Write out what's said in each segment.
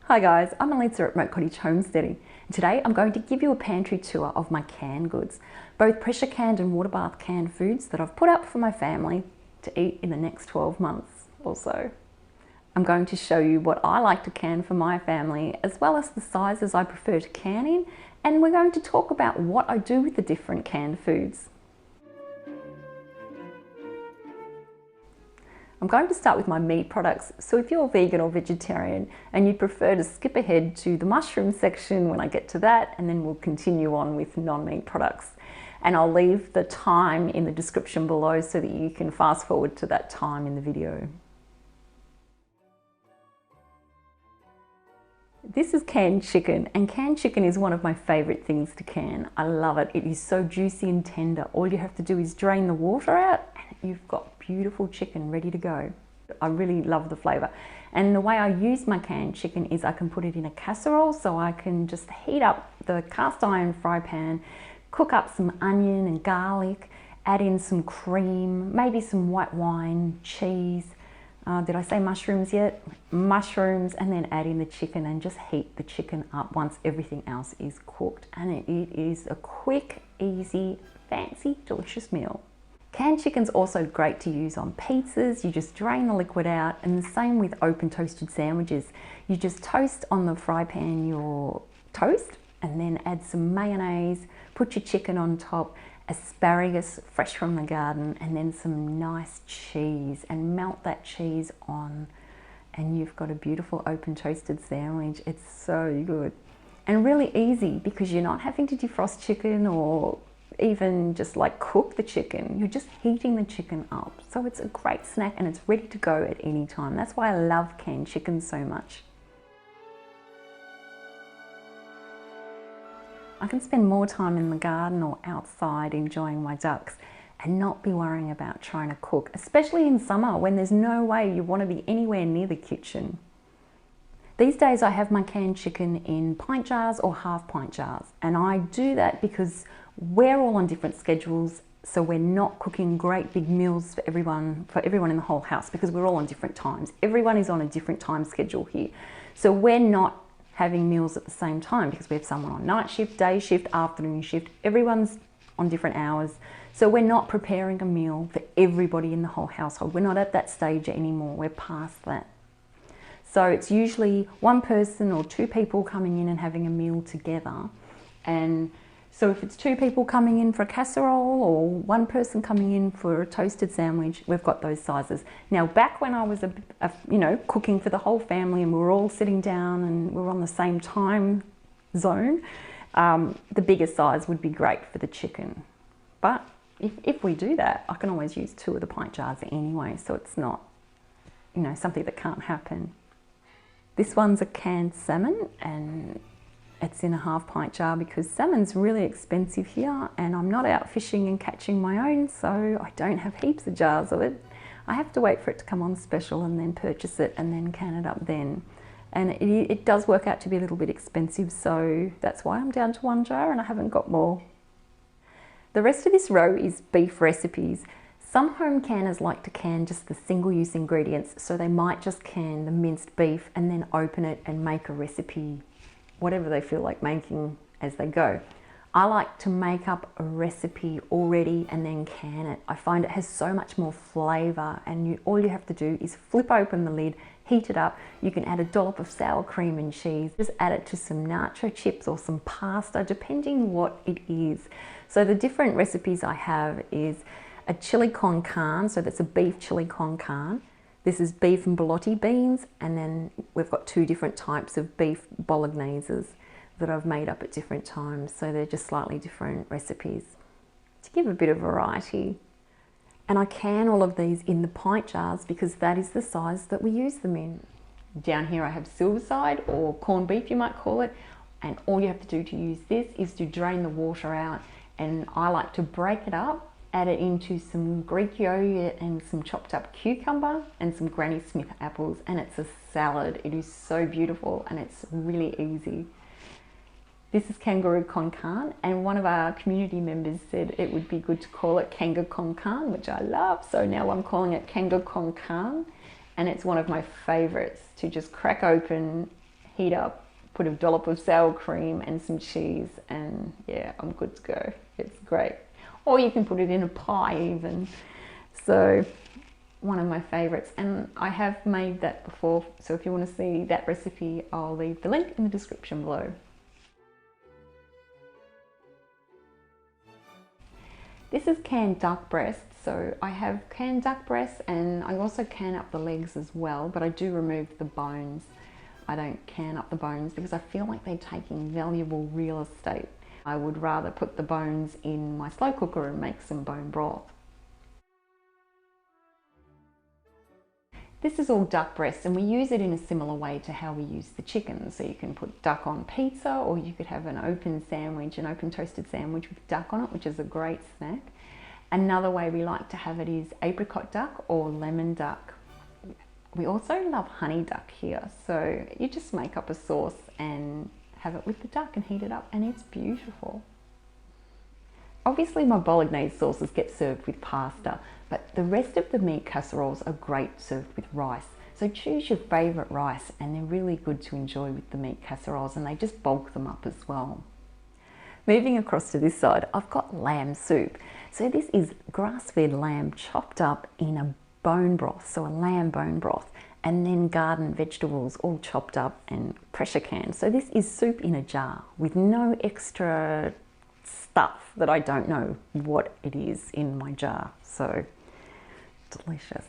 Hi guys, I'm Elisa at Moat Cottage Homesteading. Today I'm going to give you a pantry tour of my canned goods, both pressure canned and water bath canned foods that I've put up for my family to eat in the next 12 months or so. I'm going to show you what I like to can for my family, as well as the sizes I prefer to can in, and we're going to talk about what I do with the different canned foods. I'm going to start with my meat products, so if you're vegan or vegetarian and you'd prefer to skip ahead to the mushroom section when I get to that, and then we'll continue on with non-meat products. And I'll leave the time in the description below so that you can fast forward to that time in the video. This is canned chicken, and canned chicken is one of my favourite things to can. I love it. It is so juicy and tender. All you have to do is drain the water out and you've got beautiful chicken ready to go. I really love the flavour. And the way I use my canned chicken is I can put it in a casserole, so I can just heat up the cast iron fry pan, cook up some onion and garlic, add in some cream, maybe some white wine, cheese. Did I say mushrooms yet? Mushrooms, and then add in the chicken and just heat the chicken up once everything else is cooked. And it is a quick, easy, fancy, delicious meal. Canned chicken's also great to use on pizzas. You just drain the liquid out, and the same with open toasted sandwiches. You just toast on the fry pan your toast and then add some mayonnaise, put your chicken on top, asparagus fresh from the garden, and then some nice cheese, and melt that cheese on, and you've got a beautiful open toasted sandwich. It's so good and really easy because you're not having to defrost chicken or even just like cook the chicken. You're just heating the chicken up, so it's a great snack and it's ready to go at any time. That's why I love canned chicken so much. I can spend more time in the garden or outside enjoying my ducks and not be worrying about trying to cook, especially in summer when there's no way you want to be anywhere near the kitchen. These days I have my canned chicken in pint jars or half pint jars, and I do that because we're all on different schedules, so we're not cooking great big meals for everyone in the whole house because we're all on different times. Everyone is on a different time schedule here. So we're not having meals at the same time because we have someone on night shift, day shift, afternoon shift. Everyone's on different hours. So we're not preparing a meal for everybody in the whole household. We're not at that stage anymore. We're past that. So it's usually one person or two people coming in and having a meal together. And so if it's two people coming in for a casserole or one person coming in for a toasted sandwich, we've got those sizes. Now, back when I was cooking for the whole family and we were all sitting down and we were on the same time zone, the bigger size would be great for the chicken. But if we do that, I can always use 2 of the pint jars anyway, so it's not, something that can't happen. This one's a canned salmon, and it's in a half pint jar because salmon's really expensive here and I'm not out fishing and catching my own, so I don't have heaps of jars of it. I have to wait for it to come on special and then purchase it and then can it up then. And it does work out to be a little bit expensive, so that's why I'm down to 1 jar and I haven't got more. The rest of this row is beef recipes. Some home canners like to can just the single-use ingredients, so they might just can the minced beef and then open it and make a recipe, whatever they feel like making as they go. I like to make up a recipe already and then can it. I find it has so much more flavour, and all you have to do is flip open the lid, heat it up. You can add a dollop of sour cream and cheese. Just add it to some nacho chips or some pasta, depending what it is. So the different recipes I have is a chili con carne, so that's a beef chili con carne. This is beef and borlotti beans, and then we've got 2 different types of beef bologneses that I've made up at different times, so they're just slightly different recipes to give a bit of variety. And I can all of these in the pint jars because that is the size that we use them in. Down here I have silverside, or corned beef you might call it, and all you have to do to use this is to drain the water out, and I like to break it up, add it into some Greek yogurt and some chopped up cucumber and some Granny Smith apples, and it's a salad. It is so beautiful and it's really easy. This is kangaroo con carne, and one of our community members said it would be good to call it kanga con carne, which I love, so now I'm calling it kanga con carne, and it's one of my favourites to just crack open, heat up, put a dollop of sour cream and some cheese, and yeah, I'm good to go. It's great. Or you can put it in a pie even. So one of my favorites, and I have made that before, so if you want to see that recipe, I'll leave the link in the description below. This is canned duck breast. So I have canned duck breast, and I also can up the legs as well, but I do remove the bones. I don't can up the bones because I feel like they're taking valuable real estate. I would rather put the bones in my slow cooker and make some bone broth. This is all duck breast, and we use it in a similar way to how we use the chicken. So you can put duck on pizza, or you could have an open sandwich, an open toasted sandwich with duck on it, which is a great snack. Another way we like to have it is apricot duck or lemon duck. We also love honey duck here. So you just make up a sauce and have it with the duck and heat it up, and it's beautiful. Obviously my bolognese sauces get served with pasta, but the rest of the meat casseroles are great served with rice. So choose your favourite rice, and they're really good to enjoy with the meat casseroles, and they just bulk them up as well. Moving across to this side, I've got lamb soup. So this is grass-fed lamb chopped up in a bone broth, so a lamb bone broth, and then garden vegetables all chopped up and pressure canned. So this is soup in a jar with no extra stuff that I don't know what it is in my jar. So delicious.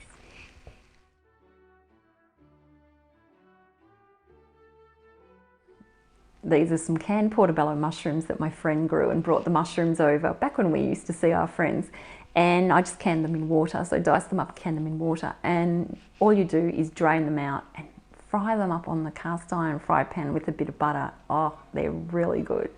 These are some canned portobello mushrooms that my friend grew and brought the mushrooms over back when we used to see our friends. And I just canned them in water, so dice them up, can them in water. And all you do is drain them out and fry them up on the cast iron fry pan with a bit of butter. Oh, they're really good.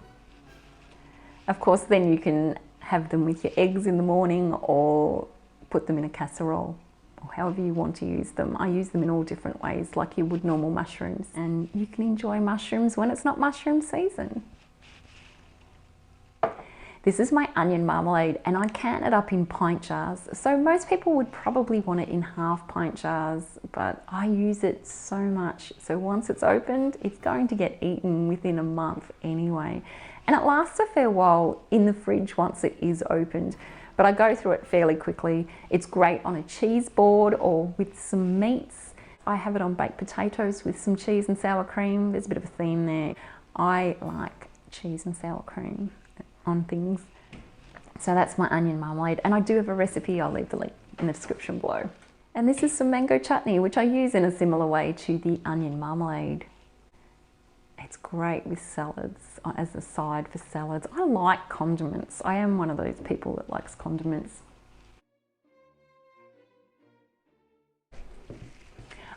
Of course, then you can have them with your eggs in the morning or put them in a casserole, or however you want to use them. I use them in all different ways, like you would normal mushrooms. And you can enjoy mushrooms when it's not mushroom season. This is my onion marmalade, and I can it up in pint jars. So most people would probably want it in half pint jars, but I use it so much. So once it's opened, it's going to get eaten within a month anyway. And it lasts a fair while in the fridge once it is opened. But I go through it fairly quickly. It's great on a cheese board or with some meats. I have it on baked potatoes with some cheese and sour cream. There's a bit of a theme there. I like cheese and sour cream on things. So that's my onion marmalade. And I do have a recipe. I'll leave the link in the description below. And this is some mango chutney, which I use in a similar way to the onion marmalade. It's great with salads, as a side for salads. I like condiments. I am one of those people that likes condiments.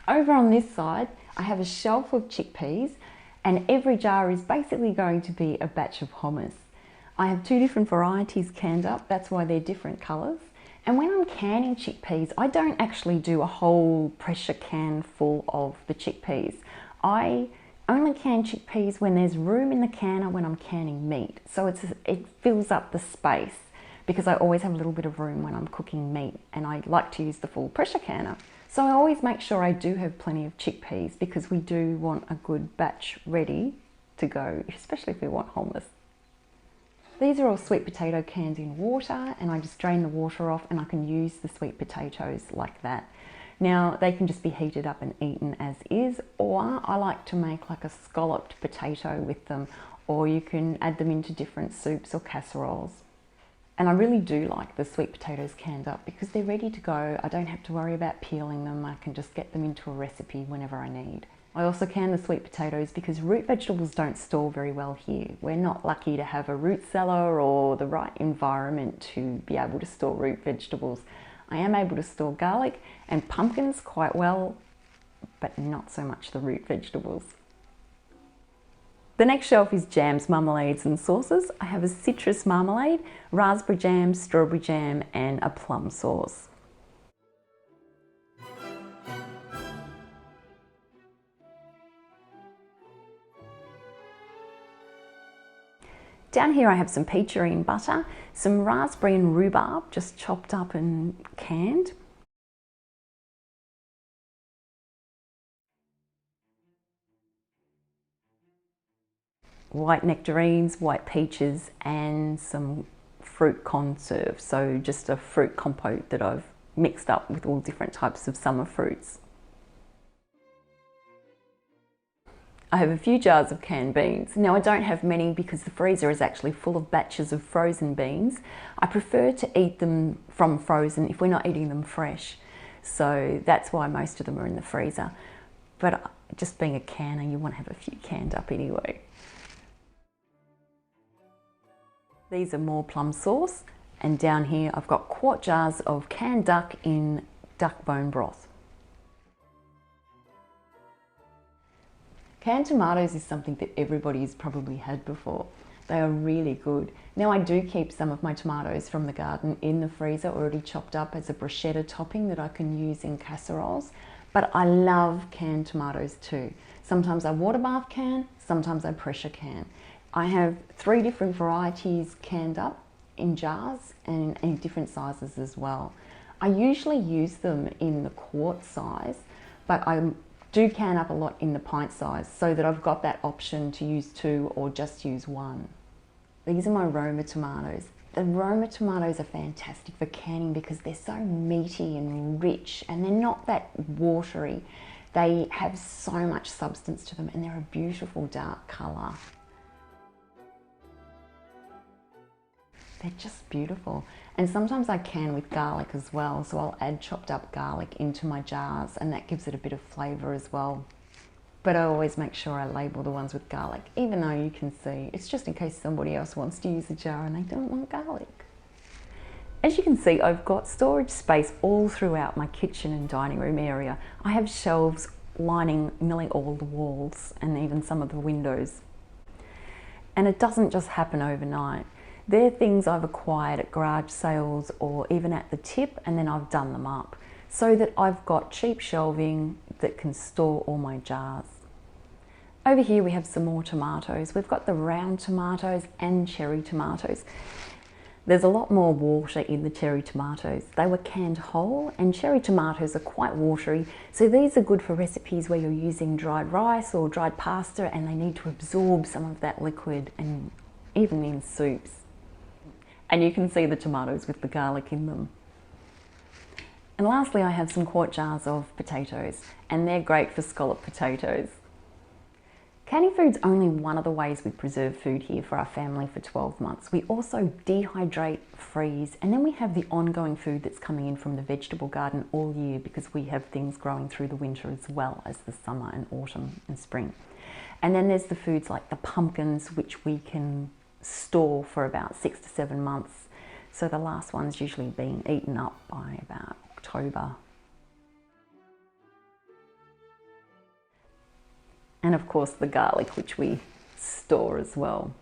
Over on this side, I have a shelf of chickpeas, and every jar is basically going to be a batch of hummus. I have two different varieties canned up, that's why they're different colours. And when I'm canning chickpeas, I don't actually do a whole pressure can full of the chickpeas. I only can chickpeas when there's room in the canner when I'm canning meat. So it fills up the space, because I always have a little bit of room when I'm cooking meat, and I like to use the full pressure canner. So I always make sure I do have plenty of chickpeas, because we do want a good batch ready to go, especially if we want hummus. These are all sweet potato cans in water, and I just drain the water off, and I can use the sweet potatoes like that. Now they can just be heated up and eaten as is, or I like to make like a scalloped potato with them, or you can add them into different soups or casseroles. And I really do like the sweet potatoes canned up because they're ready to go. I don't have to worry about peeling them. I can just get them into a recipe whenever I need. I also can the sweet potatoes because root vegetables don't store very well here. We're not lucky to have a root cellar or the right environment to be able to store root vegetables. I am able to store garlic and pumpkins quite well, but not so much the root vegetables. The next shelf is jams, marmalades and sauces. I have a citrus marmalade, raspberry jam, strawberry jam and a plum sauce. Down here I have some peacherine butter, some raspberry and rhubarb just chopped up and canned. white nectarines, white peaches, and some fruit conserve. So just a fruit compote that I've mixed up with all different types of summer fruits. I have a few jars of canned beans. Now I don't have many because the freezer is actually full of batches of frozen beans. I prefer to eat them from frozen if we're not eating them fresh. So that's why most of them are in the freezer. But just being a canner, you want to have a few canned up anyway. These are more plum sauce, and down here I've got quart jars of canned duck in duck bone broth. Canned tomatoes is something that everybody's probably had before. They are really good. Now I do keep some of my tomatoes from the garden in the freezer already chopped up as a bruschetta topping that I can use in casseroles, but I love canned tomatoes too. Sometimes I water bath can, sometimes I pressure can. I have 3 different varieties canned up in jars and in different sizes as well. I usually use them in the quart size, but I do can up a lot in the pint size so that I've got that option to use 2 or just use 1. These are my Roma tomatoes. The Roma tomatoes are fantastic for canning because they're so meaty and rich, and they're not that watery. They have so much substance to them, and they're a beautiful dark colour. They're just beautiful. And sometimes I can with garlic as well, so I'll add chopped up garlic into my jars, and that gives it a bit of flavour as well. But I always make sure I label the ones with garlic, even though you can see, it's just in case somebody else wants to use a jar and they don't want garlic. As you can see, I've got storage space all throughout my kitchen and dining room area. I have shelves lining nearly all the walls and even some of the windows. And it doesn't just happen overnight. They're things I've acquired at garage sales or even at the tip, and then I've done them up so that I've got cheap shelving that can store all my jars. Over here we have some more tomatoes. We've got the round tomatoes and cherry tomatoes. There's a lot more water in the cherry tomatoes. They were canned whole, and cherry tomatoes are quite watery, so these are good for recipes where you're using dried rice or dried pasta and they need to absorb some of that liquid, and even in soups. And you can see the tomatoes with the garlic in them. And lastly, I have some quart jars of potatoes, and they're great for scallop potatoes. Canning food's only one of the ways we preserve food here for our family for 12 months. We also dehydrate, freeze, and then we have the ongoing food that's coming in from the vegetable garden all year because we have things growing through the winter as well as the summer and autumn and spring. And then there's the foods like the pumpkins, which we can store for about 6 to 7 months. So the last one's usually being eaten up by about October. And of course the garlic, which we store as well.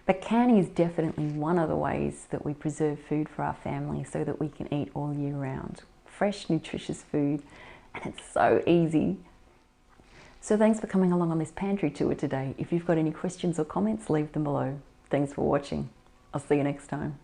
But canning is definitely one of the ways that we preserve food for our family so that we can eat all year round. Fresh, nutritious food, and it's so easy. So thanks for coming along on this pantry tour today. If you've got any questions or comments, leave them below. Thanks for watching. I'll see you next time.